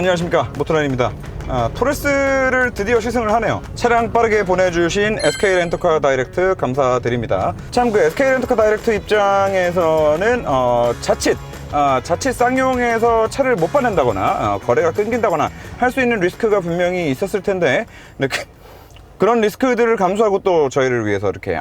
안녕하십니까, 모토라인입니다. 토레스를 드디어 시승을 하네요. 차량 빠르게 보내주신 SK 렌터카 다이렉트 감사드립니다. 참 그 SK 렌터카 다이렉트 입장에서는 자칫 쌍용에서 차를 못 받는다거나 거래가 끊긴다거나 할 수 있는 리스크가 분명히 있었을 텐데, 그런 리스크들을 감수하고 또 저희를 위해서 이렇게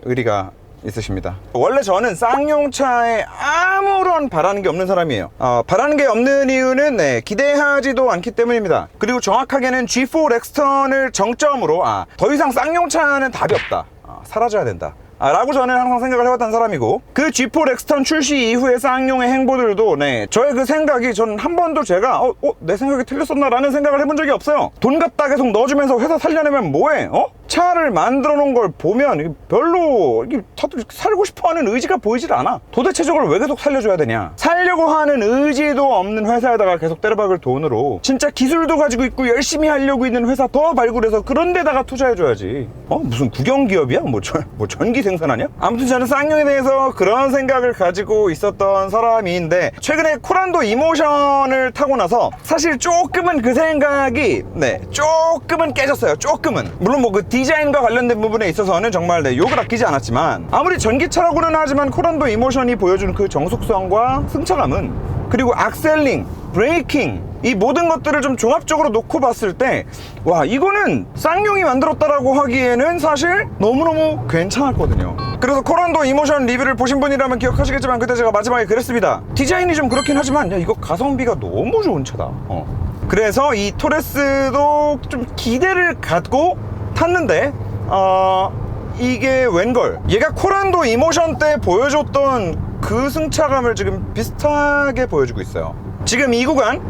의리가 있으십니다. 원래 저는 쌍용차에 아무런 바라는 게 없는 사람이에요. 바라는 게 없는 이유는 기대하지도 않기 때문입니다. 그리고 정확하게는 G4 렉스턴을 정점으로 더 이상 쌍용차는 답이 없다, 사라져야 된다 라고 저는 항상 생각을 해왔던 사람이고, 그 G4 렉스턴 출시 이후의 쌍용의 행보들도 저의 그 생각이, 저는 한 번도 제가 내 생각이 틀렸었나 라는 생각을 해본 적이 없어요. 돈 갖다 계속 넣어주면서 회사 살려내면 뭐해? 차를 만들어 놓은 걸 보면 별로 다들 살고 싶어하는 의지가 보이질 않아. 도대체 저걸 왜 계속 살려줘야 되냐? 살려고 하는 의지도 없는 회사에다가 계속 때려박을 돈으로 진짜 기술도 가지고 있고 열심히 하려고 있는 회사 더 발굴해서 그런 데다가 투자해줘야지. 무슨 국영기업이야? 뭐 전기 생산하냐? 아무튼 저는 쌍용에 대해서 그런 생각을 가지고 있었던 사람인데, 최근에 코란도 이모션을 타고 나서 사실 조금은 그 생각이 조금은 깨졌어요. 조금은. 물론 뭐 그 디자인과 관련된 부분에 있어서는 정말 욕을 아끼지 않았지만, 아무리 전기차라고는 하지만 코란도 이모션이 보여준 그 정숙성과 승차감은, 그리고 악셀링, 브레이킹, 이 모든 것들을 좀 종합적으로 놓고 봤을 때, 와, 이거는 쌍용이 만들었다라고 하기에는 사실 너무너무 괜찮았거든요. 그래서 코란도 이모션 리뷰를 보신 분이라면 기억하시겠지만, 그때 제가 마지막에 그랬습니다. 디자인이 좀 그렇긴 하지만 이거 가성비가 너무 좋은 차다. 그래서 이 토레스도 좀 기대를 갖고 탔는데, 이게 웬걸, 얘가 코란도 이모션 때 보여줬던 그 승차감을 지금 비슷하게 보여주고 있어요. 지금 이 구간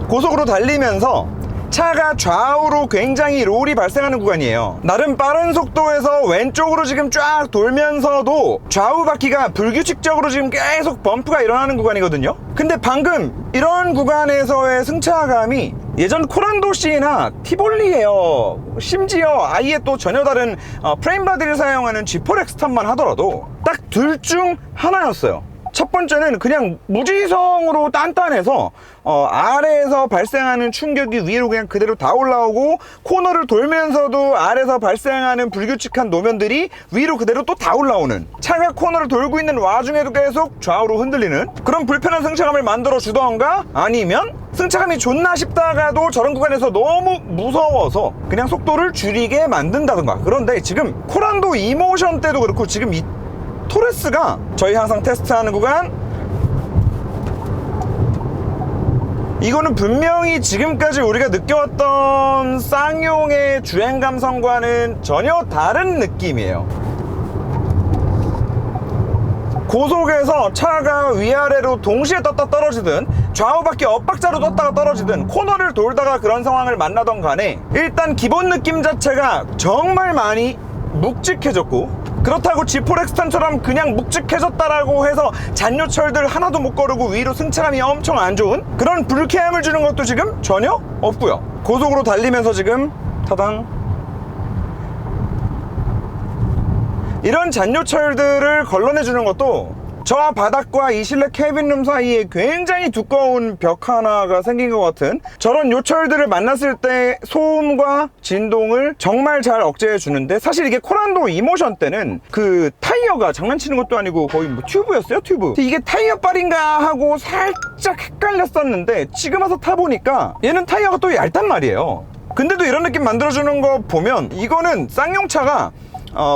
고속으로 달리면서 차가 좌우로 굉장히 롤이 발생하는 구간이에요. 나름 빠른 속도에서 왼쪽으로 지금 쫙 돌면서도 좌우 바퀴가 불규칙적으로 지금 계속 범프가 일어나는 구간이거든요. 근데 방금 이런 구간에서의 승차감이 예전 코란도C나 티볼리에요. 심지어 아예 또 전혀 다른 프레임 바디를 사용하는 G4 렉스턴만 하더라도 딱 둘 중 하나였어요. 첫 번째는 그냥 무지성으로 단단해서 아래에서 발생하는 충격이 위로 그냥 그대로 다 올라오고, 코너를 돌면서도 아래에서 발생하는 불규칙한 노면들이 위로 그대로 또 다 올라오는, 차가 코너를 돌고 있는 와중에도 계속 좌우로 흔들리는 그런 불편한 승차감을 만들어 주던가, 아니면 승차감이 좋나 싶다가도 저런 구간에서 너무 무서워서 그냥 속도를 줄이게 만든다던가. 그런데 지금 코란도 이모션 때도 그렇고, 지금 이 토레스가 저희 항상 테스트하는 구간, 이거는 분명히 지금까지 우리가 느껴왔던 쌍용의 주행 감성과는 전혀 다른 느낌이에요. 고속에서 차가 위아래로 동시에 떴다 떨어지든, 좌우 바퀴 엇박자로 떴다가 떨어지든, 코너를 돌다가 그런 상황을 만나던 간에 일단 기본 느낌 자체가 정말 많이 묵직해졌고, 그렇다고 G4 렉스턴처럼 그냥 묵직해졌다라고 해서 잔요철들 하나도 못 거르고 위로 승차감이 엄청 안 좋은 그런 불쾌함을 주는 것도 지금 전혀 없고요. 고속으로 달리면서 지금 타당 이런 잔요철들을 걸러내주는 것도, 저 바닥과 이 실내 캐빈룸 사이에 굉장히 두꺼운 벽 하나가 생긴 것 같은 저런 요철들을 만났을 때 소음과 진동을 정말 잘 억제해 주는데, 사실 이게 코란도 이모션 때는 그 타이어가 장난치는 것도 아니고 거의 뭐 튜브였어요, 튜브. 이게 타이어 빨인가 하고 살짝 헷갈렸었는데, 지금 와서 타보니까 얘는 타이어가 또 얇단 말이에요. 근데도 이런 느낌 만들어주는 거 보면, 이거는 쌍용차가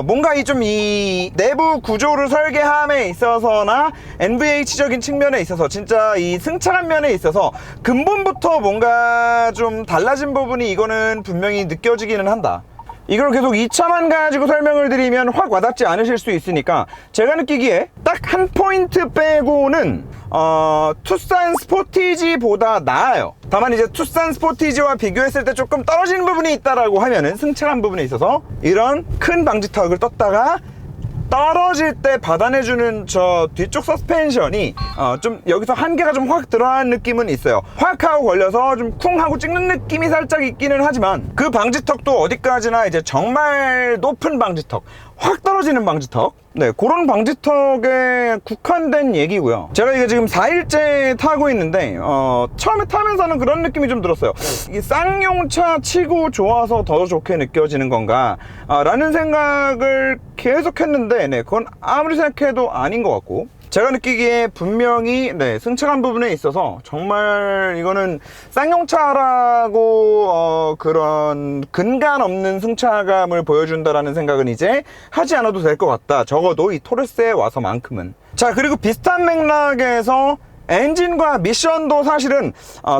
뭔가 이 내부 구조를 설계함에 있어서나 NVH적인 측면에 있어서, 진짜 이 승차감 면에 있어서 근본부터 뭔가 좀 달라진 부분이 이거는 분명히 느껴지기는 한다. 이걸 계속 2차만 가지고 설명을 드리면 확 와닿지 않으실 수 있으니까, 제가 느끼기에 딱 한 포인트 빼고는 투싼 스포티지보다 나아요. 다만 이제 투싼 스포티지와 비교했을 때 조금 떨어지는 부분이 있다라고 하면은 승차감 부분에 있어서 이런 큰 방지턱을 떴다가 떨어질 때 받아내주는 저 뒤쪽 서스펜션이 좀 여기서 한계가 좀 확 들어간 느낌은 있어요. 확 하고 걸려서 좀 쿵 하고 찍는 느낌이 살짝 있기는 하지만, 그 방지턱도 어디까지나 이제 정말 높은 방지턱, 확 떨어지는 방지턱, 네, 그런 방지턱에 국한된 얘기고요. 제가 이게 지금 4일째 타고 있는데 처음에 타면서는 그런 느낌이 좀 들었어요. 이게 쌍용차 치고 좋아서 더 좋게 느껴지는 건가 라는 생각을 계속 했는데, 네, 그건 아무리 생각해도 아닌 것 같고, 제가 느끼기에 분명히 네, 승차감 부분에 있어서 정말 이거는 쌍용차라고 그런 근간 없는 승차감을 보여준다라는 생각은 이제 하지 않아도 될 것 같다. 적어도 이 토레스에 와서만큼은. 자, 그리고 비슷한 맥락에서 엔진과 미션도 사실은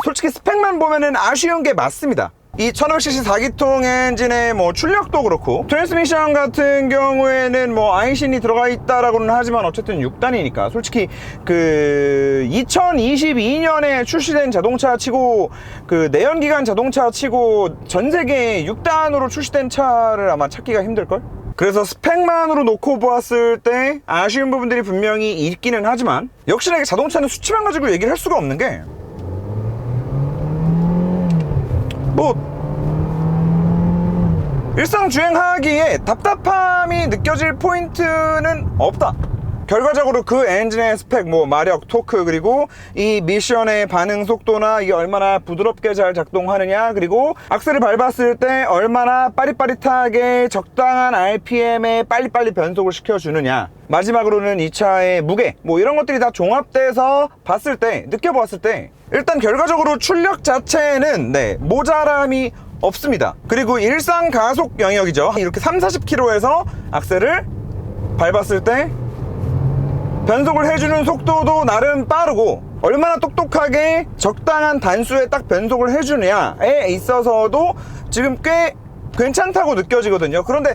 솔직히 스펙만 보면은 아쉬운 게 맞습니다. 이 1500cc 4기통 엔진의 뭐 출력도 그렇고, 트랜스미션 같은 경우에는 뭐 아이신이 들어가 있다라고는 하지만 어쨌든 6단이니까 솔직히 그 2022년에 출시된 자동차 치고, 그 내연기관 자동차 치고 전 세계 6단으로 출시된 차를 아마 찾기가 힘들걸? 그래서 스펙만으로 놓고 보았을 때 아쉬운 부분들이 분명히 있기는 하지만, 역시나 이게 자동차는 수치만 가지고 얘기를 할 수가 없는 게, 뭐 일상 주행하기에 답답함이 느껴질 포인트는 없다. 결과적으로 그 엔진의 스펙, 뭐 마력, 토크, 그리고 이 미션의 반응 속도나 이게 얼마나 부드럽게 잘 작동하느냐, 그리고 악셀을 밟았을 때 얼마나 빠릿빠릿하게 적당한 RPM에 빨리빨리 변속을 시켜주느냐, 마지막으로는 이 차의 무게, 뭐 이런 것들이 다 종합돼서 봤을 때, 느껴봤을 때 일단 결과적으로 출력 자체는 네, 모자람이 없습니다. 그리고 일상 가속 영역이죠. 이렇게 30-40km에서 악셀을 밟았을 때 변속을 해주는 속도도 나름 빠르고, 얼마나 똑똑하게 적당한 단수에 딱 변속을 해주느냐에 있어서도 지금 꽤 괜찮다고 느껴지거든요. 그런데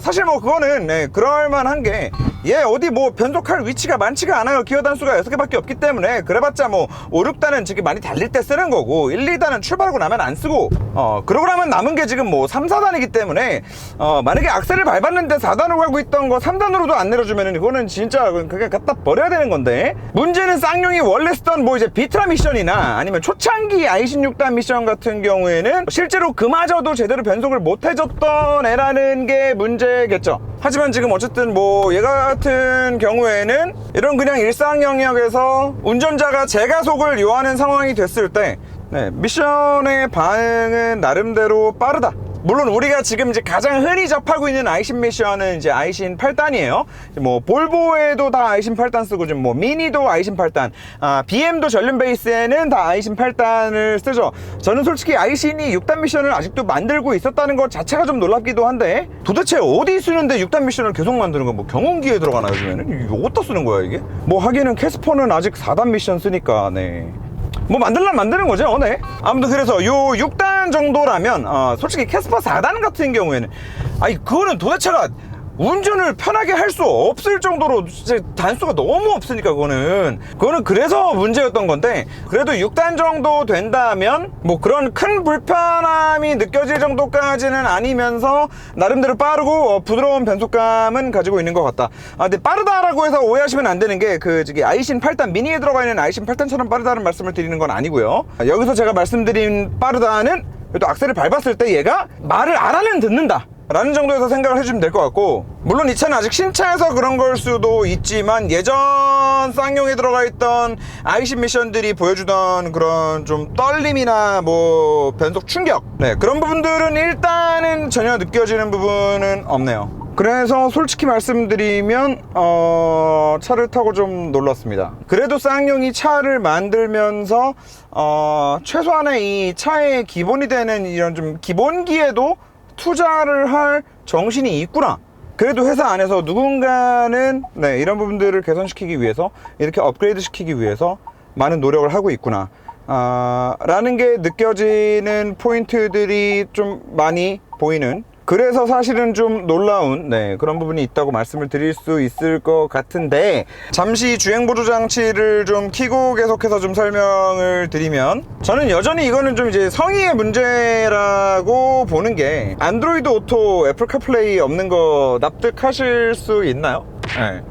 사실 뭐 그거는 네, 그럴만한 게, 얘 어디 뭐 변속할 위치가 많지가 않아요. 기어 단수가 6개밖에 없기 때문에. 그래봤자 뭐 5, 6단은 지금 많이 달릴 때 쓰는 거고, 1, 2단은 출발하고 나면 안 쓰고, 그러고 나면 남은 게 지금 뭐 3, 4단이기 때문에 만약에 악셀을 밟았는데 4단으로 가고 있던 거 3단으로도 안 내려주면은 이거는 진짜 그게 갖다 버려야 되는 건데, 문제는 쌍용이 원래 쓰던 뭐 이제 비트라 미션이나 아니면 초창기 i16단 미션 같은 경우에는 실제로 그마저도 제대로 변속을 못 해줬던 애라는 게 문제겠죠. 하지만 지금 어쨌든 뭐 얘 같은 경우에는 이런 그냥 일상 영역에서 운전자가 제가속을 요하는 상황이 됐을 때 네, 미션의 반응은 나름대로 빠르다. 물론 우리가 지금 이제 가장 흔히 접하고 있는 아이신 미션은 이제 아이신 8단이에요. 뭐 볼보에도 다 아이신 8단 쓰고, 지금 뭐 미니도 아이신 8단, BM도 전륜 베이스에는 다 아이신 8단을 쓰죠. 저는 솔직히 아이신이 6단 미션을 아직도 만들고 있었다는 것 자체가 좀 놀랍기도 한데, 도대체 어디 쓰는데 6단 미션을 계속 만드는 거? 뭐 경운기에 들어가나 요즘에는? 이거 어디다 쓰는 거야 이게? 뭐 하기는 캐스퍼는 아직 4단 미션 쓰니까 네, 뭐 만들려면 만드는 거죠. 네. 아무튼 그래서 요 6단 정도라면 솔직히 캐스퍼 4단 같은 경우에는 그거는 도대체가 운전을 편하게 할 수 없을 정도로 진짜 단수가 너무 없으니까, 그거는 그래서 문제였던 건데, 그래도 6단 정도 된다면 뭐 그런 큰 불편함이 느껴질 정도까지는 아니면서 나름대로 빠르고 부드러운 변속감은 가지고 있는 것 같다. 근데 빠르다라고 해서 오해하시면 안 되는 게, 그 저기 아이신 8단, 미니에 들어가 있는 아이신 8단처럼 빠르다는 말씀을 드리는 건 아니고요. 여기서 제가 말씀드린 빠르다는 그래도 악셀을 밟았을 때 얘가 말을 알아는 듣는다 라는 정도에서 생각을 해주면 될 것 같고, 물론 이 차는 아직 신차여서 그런 걸 수도 있지만, 예전 쌍용에 들어가 있던 아이신 미션들이 보여주던 그런 좀 떨림이나 뭐 변속 충격, 네, 그런 부분들은 일단은 전혀 느껴지는 부분은 없네요. 그래서 솔직히 말씀드리면 차를 타고 좀 놀랐습니다. 그래도 쌍용이 차를 만들면서 최소한의 이 차의 기본이 되는 이런 좀 기본기에도 투자를 할 정신이 있구나. 그래도 회사 안에서 누군가는 네, 이런 부분들을 개선시키기 위해서, 이렇게 업그레이드 시키기 위해서 많은 노력을 하고 있구나 라는 게 느껴지는 포인트들이 좀 많이 보이는, 그래서 사실은 좀 놀라운 네, 그런 부분이 있다고 말씀을 드릴 수 있을 것 같은데, 잠시 주행보조 장치를 좀 켜고 계속해서 좀 설명을 드리면, 저는 여전히 이거는 좀 이제 성의의 문제라고 보는 게, 안드로이드 오토 애플 카플레이 없는 거 납득하실 수 있나요? 네.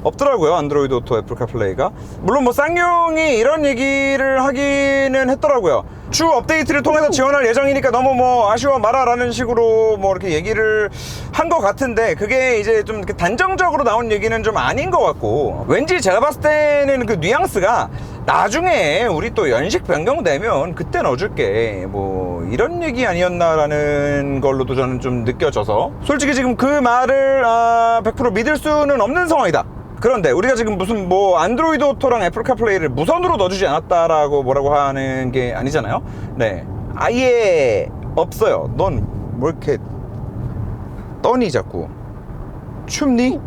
없더라고요, 안드로이드 오토 애플 카플레이가. 물론 뭐 쌍용이 이런 얘기를 하기는 했더라고요. 주 업데이트를 통해서 지원할 예정이니까 너무 뭐 아쉬워 마라라는 식으로 뭐 이렇게 얘기를 한 것 같은데, 그게 이제 좀 이렇게 단정적으로 나온 얘기는 좀 아닌 것 같고, 왠지 제가 봤을 때는 그 뉘앙스가 나중에 우리 또 연식 변경되면 그때 넣어줄게 뭐 이런 얘기 아니었나라는 걸로도 저는 좀 느껴져서, 솔직히 지금 그 말을 100% 믿을 수는 없는 상황이다. 그런데 우리가 지금 무슨 뭐 안드로이드 오토랑 애플 카플레이를 무선으로 넣어주지 않았다라고 뭐라고 하는 게 아니잖아요. 네, 아예 없어요. 넌 뭐 이렇게 떠니 자꾸 춥니?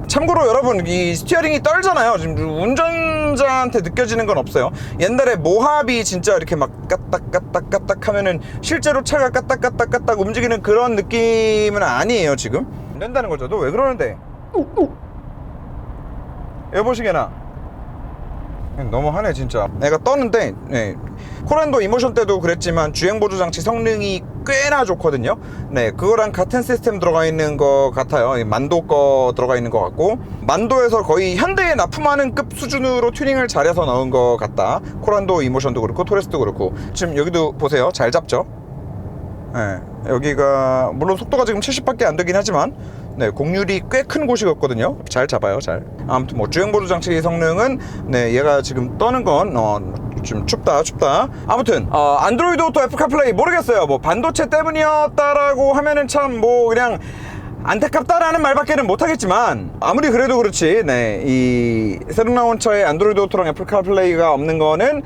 참고로 여러분, 이 스티어링이 떨잖아요. 지금 운전자한테 느껴지는 건 없어요. 옛날에 모하비 진짜 이렇게 막 까딱까딱까딱 하면은 실제로 차가 까딱까딱까딱 움직이는 그런 느낌은 아니에요. 지금 안 된다는 거죠. 너 왜 그러는데? 여보시게나 너무하네 진짜. 내가 떴는데, 네, 코란도 이모션 때도 그랬지만 주행보조 장치 성능이 꽤나 좋거든요. 네, 그거랑 같은 시스템 들어가 있는 것 같아요. 만도 거 들어가 있는 것 같고, 만도에서 거의 현대에 납품하는 급 수준으로 튜닝을 잘해서 넣은 것 같다. 코란도 이모션도 그렇고 토레스도 그렇고. 지금 여기도 보세요, 잘 잡죠. 네, 여기가 물론 속도가 지금 70밖에 안 되긴 하지만, 네, 공률이 꽤 큰 곳이었거든요. 잘 잡아요, 잘. 아무튼 뭐 주행보조 장치 성능은, 네, 얘가 지금 떠는 건 좀 춥다. 아무튼 안드로이드 오토 애플 카플레이 모르겠어요. 뭐 반도체 때문이었다라고 하면은 참 뭐 그냥 안타깝다라는 말밖에는 못하겠지만, 아무리 그래도 그렇지, 네, 이 새로 나온 차에 안드로이드 오토랑 애플 카플레이가 없는 거는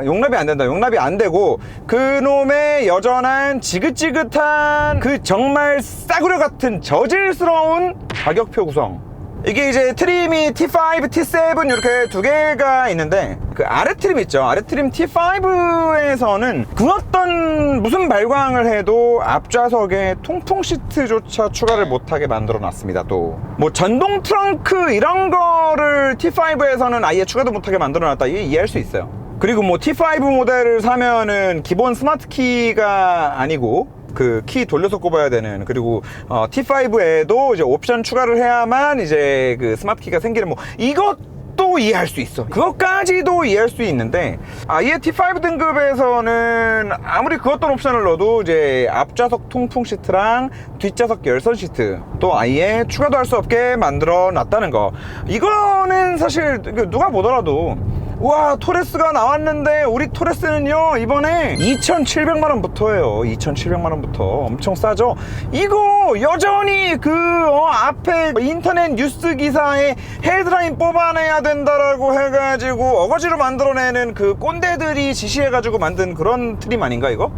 용납이 안 된다. 용납이 안 되고, 그놈의 여전한 지긋지긋한 그 정말 싸구려 같은 저질스러운 가격표 구성. 이게 이제 트림이 T5, T7 이렇게 두 개가 있는데, 그 아래 트림 있죠. 아래 트림 T5에서는 그 어떤 무슨 발광을 해도 앞좌석에 통풍 시트조차 추가를 못하게 만들어 놨습니다. 또 뭐 전동 트렁크 이런 거를 T5에서는 아예 추가도 못하게 만들어 놨다. 이게 이해할 수 있어요. 그리고 뭐 T5 모델을 사면은 기본 스마트 키가 아니고 그 키 돌려서 꼽아야 되는, 그리고 T5에도 이제 옵션 추가를 해야만 이제 그 스마트 키가 생기는, 뭐 이것도 이해할 수 있어. 그것까지도 이해할 수 있는데, 아예 T5 등급에서는 아무리 그 어떤 옵션을 넣어도 이제 앞좌석 통풍 시트랑 뒷좌석 열선 시트 또 아예 추가도 할 수 없게 만들어 놨다는 거, 이거는 사실 누가 보더라도 와, 토레스가 나왔는데 우리 토레스는요 이번에 2,700만원부터예요 2,700만원부터. 엄청 싸죠. 이거 여전히 그 앞에 인터넷 뉴스 기사에 헤드라인 뽑아내야 된다라고 해가지고 어거지로 만들어내는 그 꼰대들이 지시해가지고 만든 그런 트림 아닌가 이거?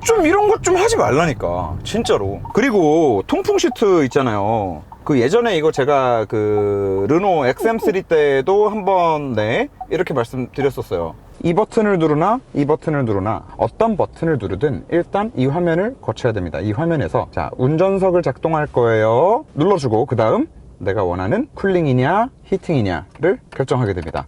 좀 이런 것 좀 하지 말라니까 진짜로. 그리고 통풍 시트 있잖아요. 그 예전에 이거 제가 그 르노 XM3 때도 한번, 네, 이렇게 말씀드렸었어요. 이 버튼을 누르나 이 버튼을 누르나 어떤 버튼을 누르든 일단 이 화면을 거쳐야 됩니다. 이 화면에서 자, 운전석을 작동할 거예요 눌러주고, 그 다음 내가 원하는 쿨링이냐 히팅이냐를 결정하게 됩니다.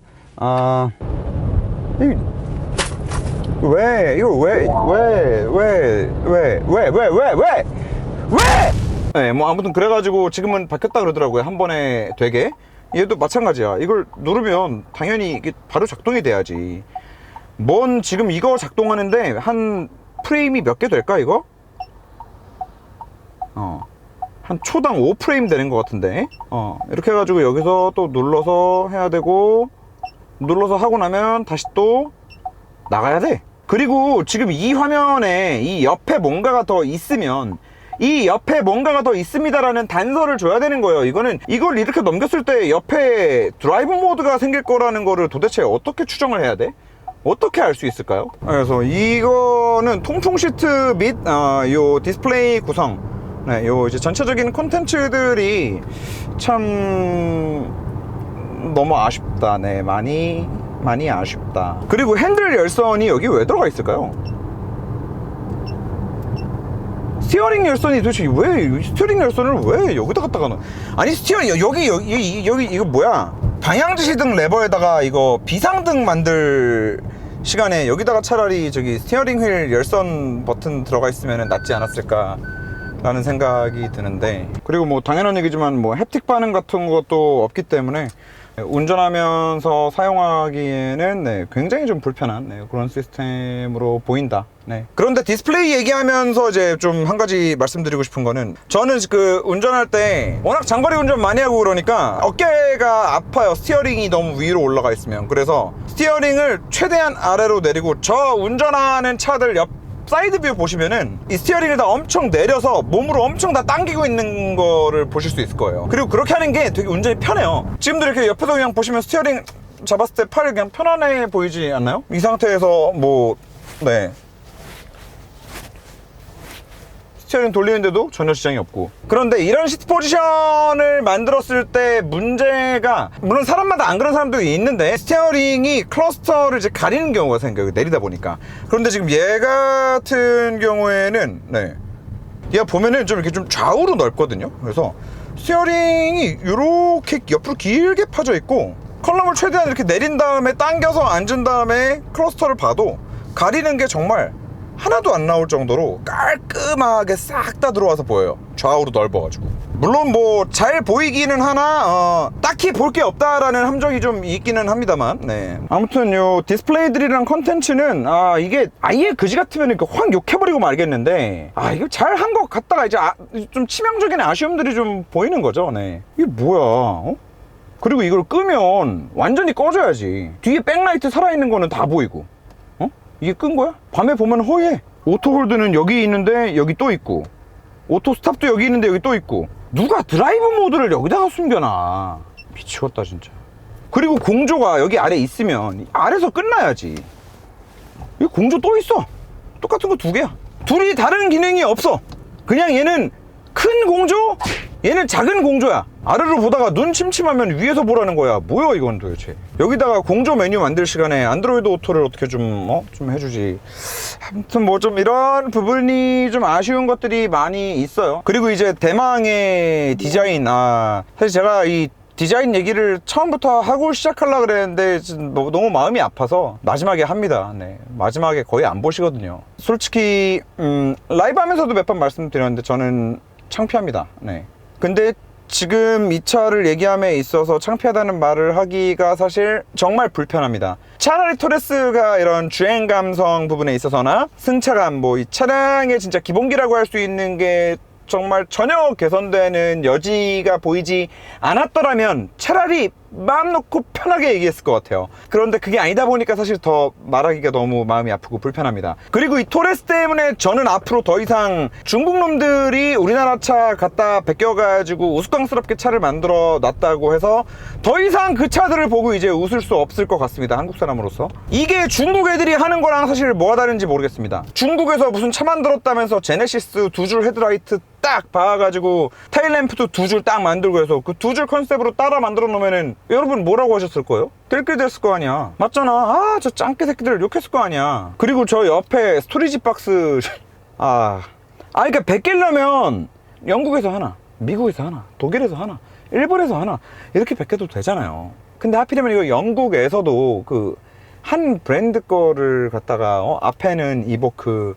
네, 뭐 아무튼 그래가지고 지금은 바뀌었다 그러더라고요. 한 번에 되게. 얘도 마찬가지야. 이걸 누르면 당연히 이게 바로 작동이 돼야지. 뭔 지금 이거 작동하는데 한 프레임이 몇 개 될까 이거? 한 초당 5프레임 되는 것 같은데. 이렇게 해가지고 여기서 또 눌러서 해야 되고, 눌러서 하고 나면 다시 또 나가야 돼. 그리고 지금 이 화면에 이 옆에 뭔가가 더 있으면, 이 옆에 뭔가가 더 있습니다라는 단서를 줘야 되는 거예요. 이걸 이렇게 넘겼을 때 옆에 드라이브 모드가 생길 거라는 거를 도대체 어떻게 추정을 해야 돼? 어떻게 알 수 있을까요? 그래서 이거는 통풍 시트 및 요 디스플레이 구성, 네, 요 이제 전체적인 콘텐츠들이 참 너무 아쉽다. 네, 많이 아쉽다. 그리고 핸들 열선이 여기 왜 들어가 있을까요? 스티어링 열선이 도대체 왜, 스티어링 열선을 왜 여기다 갖다가 넣어? 아니 스티어링 여기 이거 뭐야? 방향지시등 레버에다가 이거 비상등 만들 시간에 여기다가 차라리 저기 스티어링 휠 열선 버튼 들어가 있으면 낫지 않았을까 라는 생각이 드는데, 그리고 뭐 당연한 얘기지만 뭐 햅틱 반응 같은 것도 없기 때문에 운전하면서 사용하기에는 네, 굉장히 좀 불편한 네, 그런 시스템으로 보인다. 네. 그런데 디스플레이 얘기하면서 이제 좀 한 가지 말씀드리고 싶은 거는, 저는 그 운전할 때 워낙 장거리 운전 많이 하고 그러니까 어깨가 아파요. 스티어링이 너무 위로 올라가 있으면. 그래서 스티어링을 최대한 아래로 내리고, 저 운전하는 차들 옆 사이드 뷰 보시면은 이 스티어링을 다 엄청 내려서 몸으로 엄청 다 당기고 있는 거를 보실 수 있을 거예요. 그리고 그렇게 하는 게 되게 운전이 편해요. 지금도 이렇게 옆에서 그냥 보시면 스티어링 잡았을 때 팔이 그냥 편안해 보이지 않나요? 이 상태에서 뭐 네, 스티어링 돌리는데도 전혀 지장이 없고. 그런데 이런 시트 포지션을 만들었을 때 문제가, 물론 사람마다 안 그런 사람도 있는데, 스티어링이 클러스터를 이제 가리는 경우가 생겨요, 내리다 보니까. 그런데 지금 얘 같은 경우에는 네, 얘가 보면은 좀 이렇게 좀 좌우로 넓거든요. 그래서 스티어링이 이렇게 옆으로 길게 파져 있고, 컬럼을 최대한 이렇게 내린 다음에 당겨서 앉은 다음에 클러스터를 봐도 가리는 게 정말 하나도 안 나올 정도로 깔끔하게 싹 다 들어와서 보여요. 좌우로 넓어가지고. 물론 뭐 잘 보이기는 하나 딱히 볼 게 없다라는 함정이 좀 있기는 합니다만, 네. 아무튼 요 디스플레이들이랑 컨텐츠는 이게 아예 그지 같으면 확 욕해버리고 말겠는데, 이거 잘 한 것 같다가 이제 좀 치명적인 아쉬움들이 좀 보이는 거죠. 네. 이게 뭐야? 그리고 이걸 끄면 완전히 꺼져야지. 뒤에 백라이트 살아있는 거는 다 보이고. 이게 끈 거야? 밤에 보면 허해. 오토 홀드는 여기 있는데 여기 또 있고, 오토 스탑도 여기 있는데 여기 또 있고. 누가 드라이브 모드를 여기다가 숨겨놔. 미치겠다 진짜. 그리고 공조가 여기 아래 있으면 아래서 끝나야지. 여기 공조 또 있어. 똑같은 거 두 개야. 둘이 다른 기능이 없어. 그냥 얘는 큰 공조, 얘는 작은 공조야. 아래로 보다가 눈 침침하면 위에서 보라는 거야. 뭐야 이건 도대체. 여기다가 공조 메뉴 만들 시간에 안드로이드 오토를 어떻게 좀 해주지. 아무튼 뭐 좀 이런 부분이 좀 아쉬운 것들이 많이 있어요. 그리고 이제 대망의 디자인. 사실 제가 이 디자인 얘기를 처음부터 하고 시작하려고 그랬는데 너무 마음이 아파서 마지막에 합니다. 네, 마지막에 거의 안 보시거든요. 솔직히 라이브 하면서도 몇 번 말씀드렸는데 저는 창피합니다. 네. 근데 지금 이 차를 얘기함에 있어서 창피하다는 말을 하기가 사실 정말 불편합니다. 차라리 토레스가 이런 주행 감성 부분에 있어서나 승차감, 뭐 이 차량의 진짜 기본기라고 할 수 있는 게 정말 전혀 개선되는 여지가 보이지 않았더라면 차라리 마음 놓고 편하게 얘기했을 것 같아요. 그런데 그게 아니다 보니까 사실 더 말하기가 너무 마음이 아프고 불편합니다. 그리고 이 토레스 때문에 저는 앞으로 더 이상 중국 놈들이 우리나라 차 갖다 베껴가지고 우스꽝스럽게 차를 만들어 놨다고 해서 더 이상 그 차들을 보고 이제 웃을 수 없을 것 같습니다. 한국 사람으로서. 이게 중국 애들이 하는 거랑 사실 뭐가 다른지 모르겠습니다. 중국에서 무슨 차 만들었다면서 제네시스 두 줄 헤드라이트 딱 봐가지고 테일램프도 두 줄 딱 만들고 해서 그 두 줄 컨셉으로 따라 만들어 놓으면은 여러분 뭐라고 하셨을 거예요? 뜰길 됐을 거 아니야. 맞잖아. 저 짱깨 새끼들 욕했을 거 아니야. 그리고 저 옆에 스토리지 박스 그러니까 베끼려면 영국에서 하나, 미국에서 하나, 독일에서 하나, 일본에서 하나 이렇게 베껴도 되잖아요. 근데 하필이면 이거 영국에서도 그 한 브랜드 거를 갖다가 앞에는 이보크,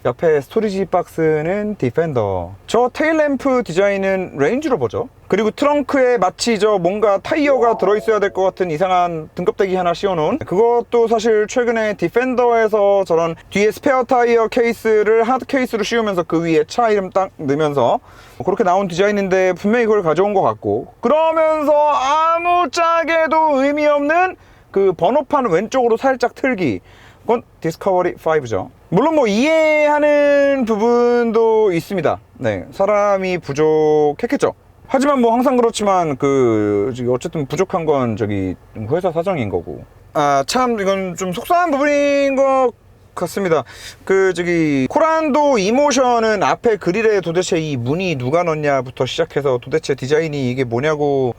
옆에 스토리지 박스는 디펜더, 저 테일램프 디자인은 레인지로버죠. 그리고 트렁크에 마치 저 뭔가 타이어가 들어있어야 될 것 같은 이상한 등껍데기 하나 씌워놓은 그것도 사실 최근에 디펜더에서 저런 뒤에 스페어 타이어 케이스를 하드 케이스로 씌우면서 그 위에 차 이름 딱 넣으면서 그렇게 나온 디자인인데 분명히 그걸 가져온 것 같고, 그러면서 아무짝에도 의미 없는 그 번호판 왼쪽으로 살짝 틀기, 그건 디스커버리 5죠. 물론 뭐 이해하는 부분도 있습니다. 네, 사람이 부족했겠죠. 하지만 뭐 항상 그렇지만 어쨌든 부족한 건 회사 사정인 거고. 참 이건 좀 속상한 부분인 것 같습니다. 코란도 이모션은 앞에 그릴에 도대체 이 무늬 누가 넣냐부터 시작해서 도대체 디자인이 이게 뭐냐고.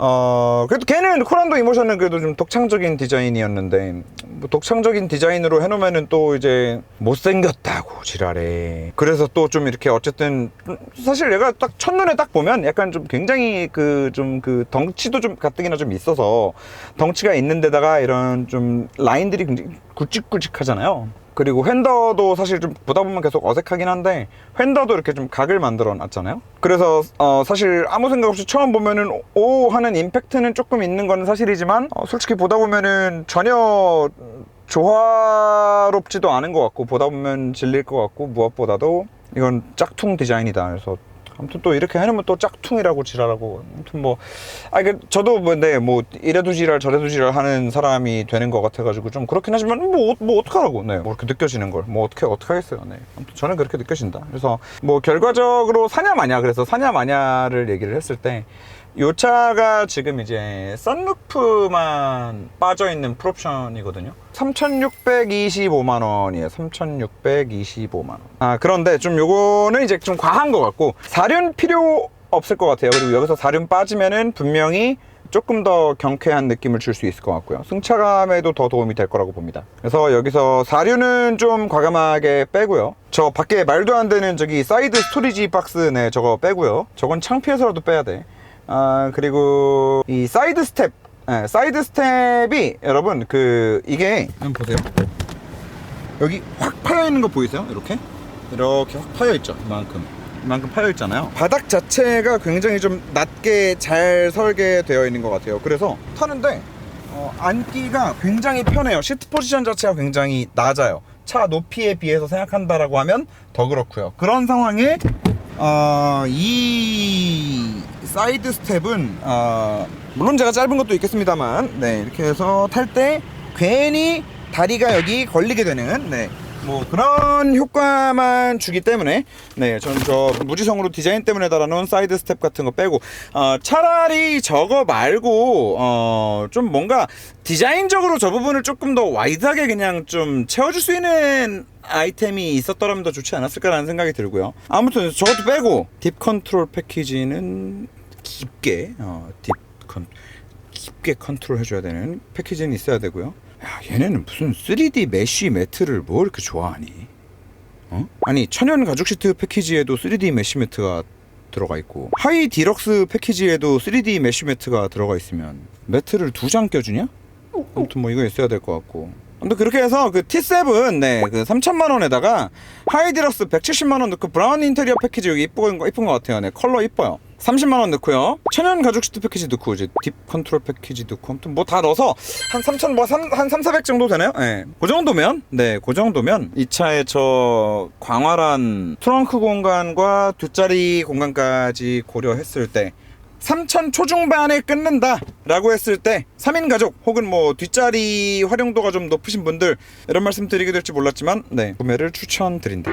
그래도 걔는 코란도 이모션은 그래도 좀 독창적인 디자인이었는데, 뭐 독창적인 디자인으로 해놓으면은 또 이제 못생겼다고 지랄해. 그래서 또 좀 이렇게 어쨌든 사실 얘가 딱 첫눈에 딱 보면 약간 좀 굉장히 덩치도 좀 가뜩이나 좀 있어서, 덩치가 있는 데다가 이런 좀 라인들이 굉장히 굵직굵직하잖아요. 그리고 휀더도 사실 좀 보다 보면 계속 어색하긴 한데 휀더도 이렇게 좀 각을 만들어 놨잖아요. 그래서 사실 아무 생각 없이 처음 보면은 오 하는 임팩트는 조금 있는 건 사실이지만 솔직히 보다 보면은 전혀 조화롭지도 않은 것 같고 보다 보면 질릴 것 같고 무엇보다도 이건 짝퉁 디자인이다. 그래서 아무튼 또 이렇게 해놓으면 또 짝퉁이라고 지랄하고 아무튼 뭐 저도 뭐 이래도 지랄 저래도 지랄 하는 사람이 되는 것 같아가지고 좀 그렇긴 하지만 뭐 어떡하라고 뭐 이렇게 느껴지는 걸 뭐 어떻게 하겠어요. 아무튼 저는 그렇게 느껴진다. 그래서 뭐 결과적으로 사냐 마냐, 그래서 사냐 마냐를 얘기를 했을 때 이 차가 지금 이제 썬루프만 빠져있는 풀옵션이거든요. 3,625만원이에요. 3,625만원. 그런데 좀 요거는 이제 좀 과한 것 같고 사륜 필요 없을 것 같아요. 그리고 여기서 사륜 빠지면은 분명히 조금 더 경쾌한 느낌을 줄 수 있을 것 같고요. 승차감에도 더 도움이 될 거라고 봅니다. 그래서 여기서 사륜은 좀 과감하게 빼고요. 저 밖에 말도 안 되는 저기 사이드 스토리지 박스 저거 빼고요. 저건 창피해서라도 빼야 돼. 그리고 이 사이드 스텝, 사이드 스텝이 여러분 이게 한번 보세요. 여기 확 파여 있는 거 보이세요? 이렇게 확 파여 있죠. 이만큼 파여 있잖아요. 바닥 자체가 굉장히 좀 낮게 잘 설계되어 있는 것 같아요. 그래서 타는데 앉기가 굉장히 편해요. 시트 포지션 자체가 굉장히 낮아요. 차 높이에 비해서 생각한다라고 하면 더 그렇고요. 그런 상황에 이 사이드 스텝은 물론 제가 짧은 것도 있겠습니다만 이렇게 해서 탈 때 괜히 다리가 여기 걸리게 되는 뭐 그런 효과만 주기 때문에 저는 저 무지성으로 디자인 때문에 달아놓은 사이드 스텝 같은 거 빼고 차라리 저거 말고 좀 뭔가 디자인적으로 저 부분을 조금 더 와이드하게 그냥 좀 채워줄 수 있는 아이템이 있었더라면 더 좋지 않았을까라는 생각이 들고요. 아무튼 저것도 빼고 딥 컨트롤 패키지는 깊게 깊게 컨트롤 해줘야 되는 패키지는 있어야 되고요. 야, 얘네는 무슨 3D 메쉬 매트를 뭐 이렇게 좋아하니? 아니 천연 가죽 시트 패키지에도 3D 메쉬 매트가 들어가 있고 하이 디럭스 패키지에도 3D 메쉬 매트가 들어가 있으면 매트를 2장 껴주냐? 아무튼 뭐 이거 있어야 될 것 같고. 근데 그렇게 해서 그 T7 그 3,000만원에다가 하이 디럭스 170만원 넣고 브라운 인테리어 패키지 여기 이쁜 것 같아요. 컬러 이뻐요. 30만원 넣고요. 천연 가죽 시트 패키지 넣고 이제 딥 컨트롤 패키지 넣고 아무튼 뭐 다 넣어서 한 3,000 한 3,400 정도 되나요? 그 정도면 그 정도면 이 차의 저 광활한 트렁크 공간과 뒷자리 공간까지 고려했을 때 3,000 초중반에 끊는다 라고 했을 때 3인 가족 혹은 뭐 뒷자리 활용도가 좀 높으신 분들 이런 말씀 드리게 될지 몰랐지만 구매를 추천드린다.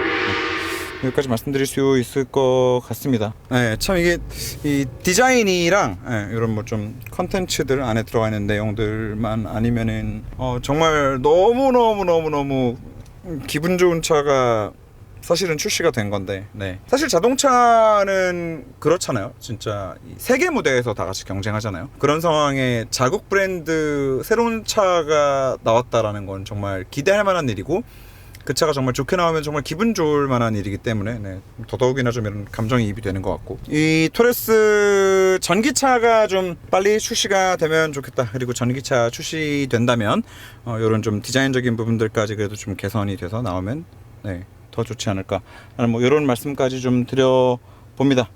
여기까지 말씀드릴 수 있을 것 같습니다. 참 이게 이 디자인이랑 이런 뭐 좀 컨텐츠들 안에 들어가 있는 내용들만 아니면은 정말 너무 기분 좋은 차가 사실은 출시가 된 건데 사실 자동차는 그렇잖아요. 진짜 세계 무대에서 다 같이 경쟁하잖아요. 그런 상황에 자국 브랜드 새로운 차가 나왔다라는 건 정말 기대할 만한 일이고 그 차가 정말 좋게 나오면 정말 기분 좋을 만한 일이기 때문에 더더욱이나 좀 이런 감정이입이 되는 것 같고, 이 토레스 전기차가 좀 빨리 출시가 되면 좋겠다. 그리고 전기차 출시된다면 이런 좀 디자인적인 부분들까지 그래도 좀 개선이 돼서 나오면 더 좋지 않을까 하는 뭐 이런 말씀까지 좀 드려봅니다.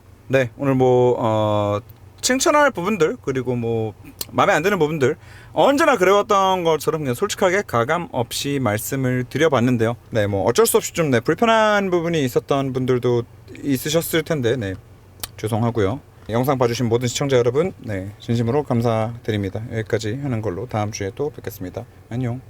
오늘 뭐 칭찬할 부분들 그리고 뭐 마음에 안 드는 부분들 언제나 그래왔던 것처럼 그냥 솔직하게 가감 없이 말씀을 드려봤는데요. 뭐 어쩔 수 없이 좀 불편한 부분이 있었던 분들도 있으셨을 텐데 죄송하고요. 영상 봐주신 모든 시청자 여러분 진심으로 감사드립니다. 여기까지 하는 걸로 다음 주에 또 뵙겠습니다. 안녕.